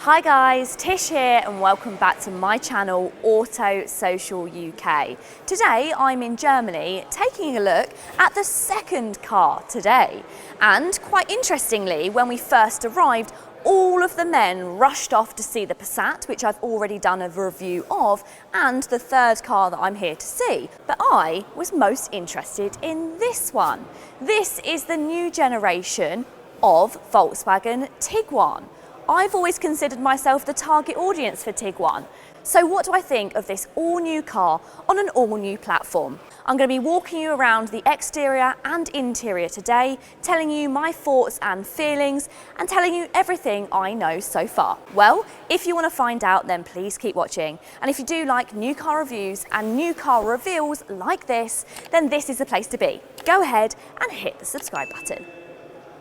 Hi guys, Tish here and welcome back to my channel Auto Social UK. Today I'm in Germany taking a look at the second car today. And quite interestingly, when we first arrived, all of the men rushed off to see the Passat, which I've already done a review of, and the third car that I'm here to see. But I was most interested in this one. This is the new generation of Volkswagen Tiguan. I've always considered myself the target audience for Tiguan. So what do I think of this all-new car on an all-new platform? I'm going to be walking you around the exterior and interior today, telling you my thoughts and feelings, and telling you everything I know so far. Well, if you want to find out, then please keep watching. And if you do like new car reviews and new car reveals like this, then this is the place to be. Go ahead and hit the subscribe button.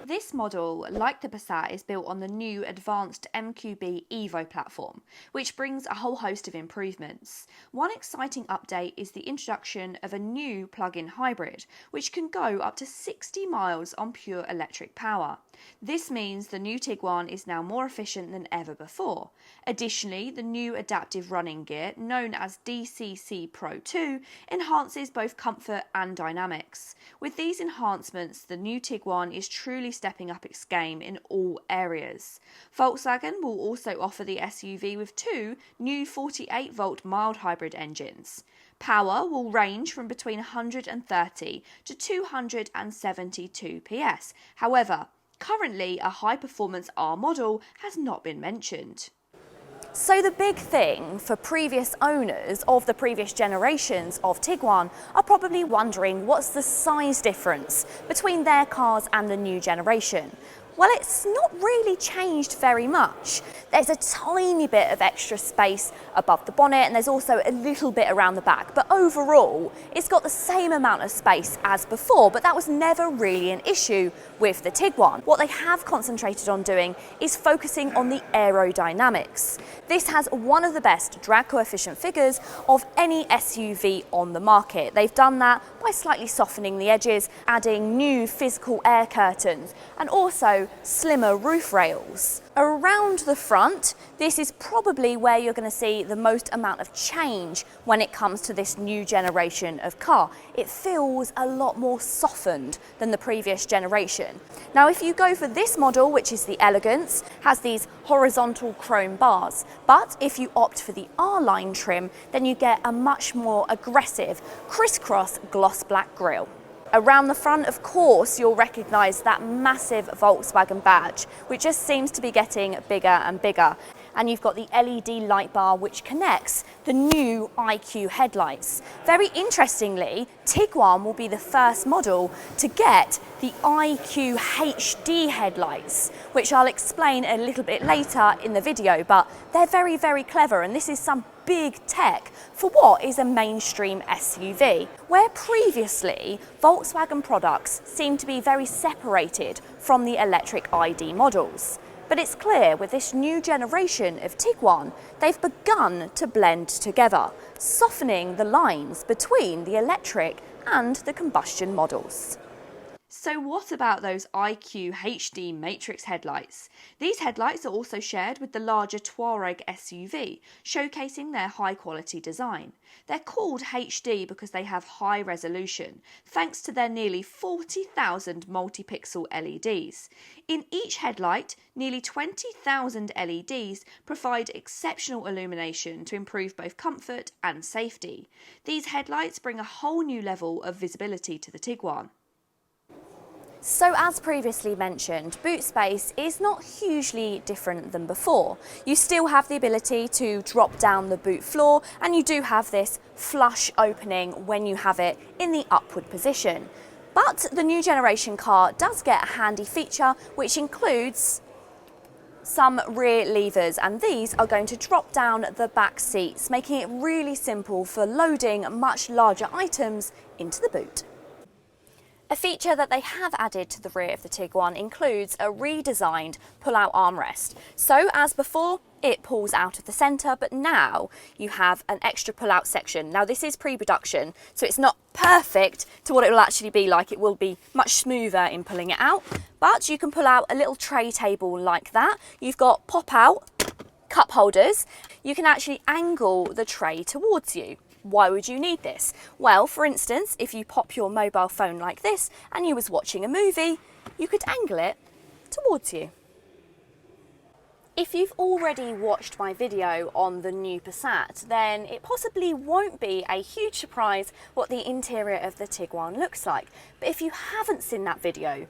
This model, like the Passat, is built on the new advanced MQB Evo platform, which brings a whole host of improvements. One exciting update is the introduction of a new plug-in hybrid, which can go up to 60 miles on pure electric power. This means the new Tiguan is now more efficient than ever before. Additionally, the new adaptive running gear, known as DCC Pro 2, enhances both comfort and dynamics. With these enhancements, the new Tiguan is truly stepping up its game in all areas. Volkswagen will also offer the SUV with two new 48-volt mild hybrid engines. Power will range from between 130 to 272 PS. However, currently a high-performance R model has not been mentioned. So the big thing for previous owners of the previous generations of Tiguan are probably wondering what's the size difference between their cars and the new generation. Well, it's not really changed very much. There's a tiny bit of extra space above the bonnet and there's also a little bit around the back, but overall it's got the same amount of space as before, but that was never really an issue with the Tiguan. What they have concentrated on doing is focusing on the aerodynamics. This has one of the best drag coefficient figures of any SUV on the market. They've done that by slightly softening the edges, adding new physical air curtains and also slimmer roof rails. Around the front, this is probably where you're going to see the most amount of change when it comes to this new generation of car. It feels a lot more softened than the previous generation. Now, if you go for this model, which is the Elegance, has these horizontal chrome bars, but if you opt for the R-line trim, then you get a much more aggressive crisscross gloss black grille. Around the front, of course, you'll recognise that massive Volkswagen badge, which just seems to be getting bigger and bigger. And you've got the LED light bar which connects the new IQ headlights. Very interestingly, Tiguan will be the first model to get the IQ HD headlights, which I'll explain a little bit later in the video, but they're very, very clever, and this is some big tech for what is a mainstream SUV. Where previously Volkswagen products seem to be very separated from the electric ID models. But it's clear with this new generation of Tiguan, they've begun to blend together, softening the lines between the electric and the combustion models. So what about those IQ HD matrix headlights? These headlights are also shared with the larger Touareg SUV, showcasing their high quality design. They're called HD because they have high resolution, thanks to their nearly 40,000 multi-pixel LEDs. In each headlight, nearly 20,000 LEDs provide exceptional illumination to improve both comfort and safety. These headlights bring a whole new level of visibility to the Tiguan. So as previously mentioned, boot space is not hugely different than before. You still have the ability to drop down the boot floor, and you do have this flush opening when you have it in the upward position. But the new generation car does get a handy feature which includes some rear levers, and these are going to drop down the back seats, making it really simple for loading much larger items into the boot. A feature that they have added to the rear of the Tiguan includes a redesigned pull-out armrest. So as before, it pulls out of the centre, but now you have an extra pull-out section. Now this is pre-production, so it's not perfect to what it will actually be like. It will be much smoother in pulling it out, but you can pull out a little tray table like that. You've got pop-out cup holders. You can actually angle the tray towards you. Why would you need this? Well, for instance, if you pop your mobile phone like this and you was watching a movie, you could angle it towards you. If you've already watched my video on the new Passat, then it possibly won't be a huge surprise what the interior of the Tiguan looks like. But if you haven't seen that video,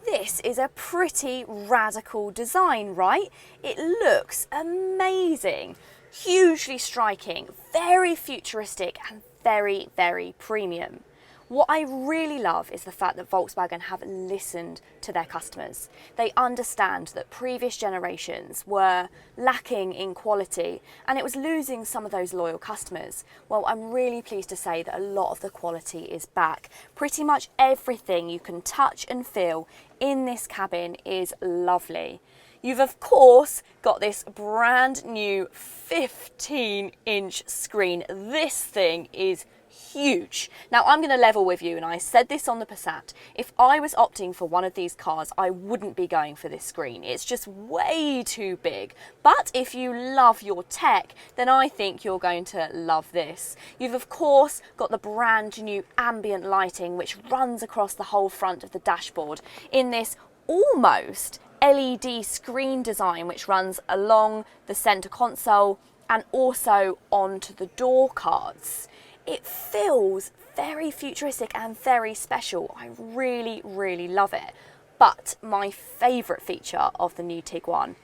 this is a pretty radical design, right? It looks amazing, hugely striking, very futuristic and very, very premium. What I really love is the fact that Volkswagen have listened to their customers. They understand that previous generations were lacking in quality and it was losing some of those loyal customers. Well, I'm really pleased to say that a lot of the quality is back. Pretty much everything you can touch and feel in this cabin is lovely. You've of course got this brand new 15-inch screen. This thing is huge. Now I'm going to level with you, and I said this on the Passat. If I was opting for one of these cars, I wouldn't be going for this screen. It's just way too big. But if you love your tech, then I think you're going to love this. You've of course got the brand new ambient lighting which runs across the whole front of the dashboard in this almost LED screen design which runs along the center console and also onto the door cards. It feels very futuristic and very special. I really, really love it. But my favourite feature of the new Tiguan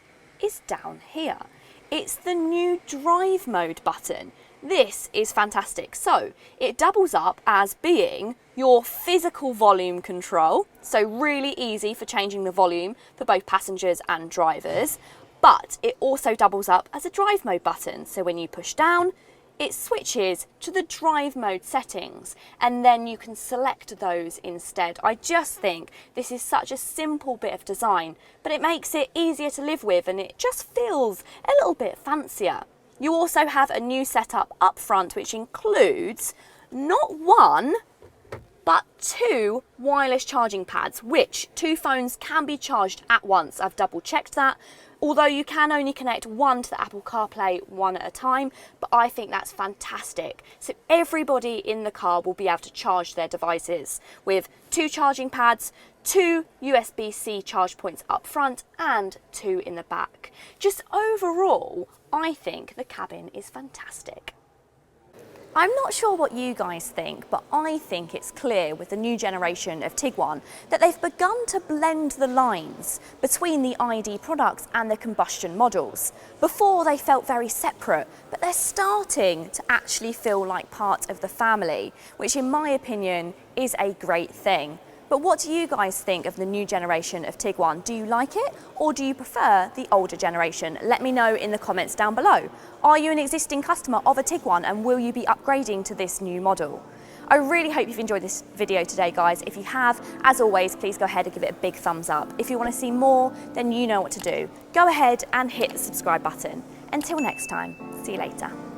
is down here. It's the new drive mode button. This is fantastic. So it doubles up as being your physical volume control. So really easy for changing the volume for both passengers and drivers. But it also doubles up as a drive mode button. So when you push down, it switches to the drive mode settings and then you can select those instead. I just think this is such a simple bit of design, but it makes it easier to live with and it just feels a little bit fancier. You also have a new setup up front which includes not one, but 2 wireless charging pads, which 2 phones can be charged at once. I've double checked that. Although you can only connect one to the Apple CarPlay one at a time, but I think that's fantastic. So everybody in the car will be able to charge their devices with 2 charging pads, 2 USB-C charge points up front and 2 in the back. Just overall, I think the cabin is fantastic. I'm not sure what you guys think, but I think it's clear with the new generation of Tiguan that they've begun to blend the lines between the ID products and the combustion models. Before they felt very separate, but they're starting to actually feel like part of the family, which in my opinion is a great thing. But what do you guys think of the new generation of Tiguan? Do you like it or do you prefer the older generation? Let me know in the comments down below. Are you an existing customer of a Tiguan and will you be upgrading to this new model? I really hope you've enjoyed this video today, guys. If you have, as always, please go ahead and give it a big thumbs up. If you want to see more, then you know what to do. Go ahead and hit the subscribe button. Until next time, see you later.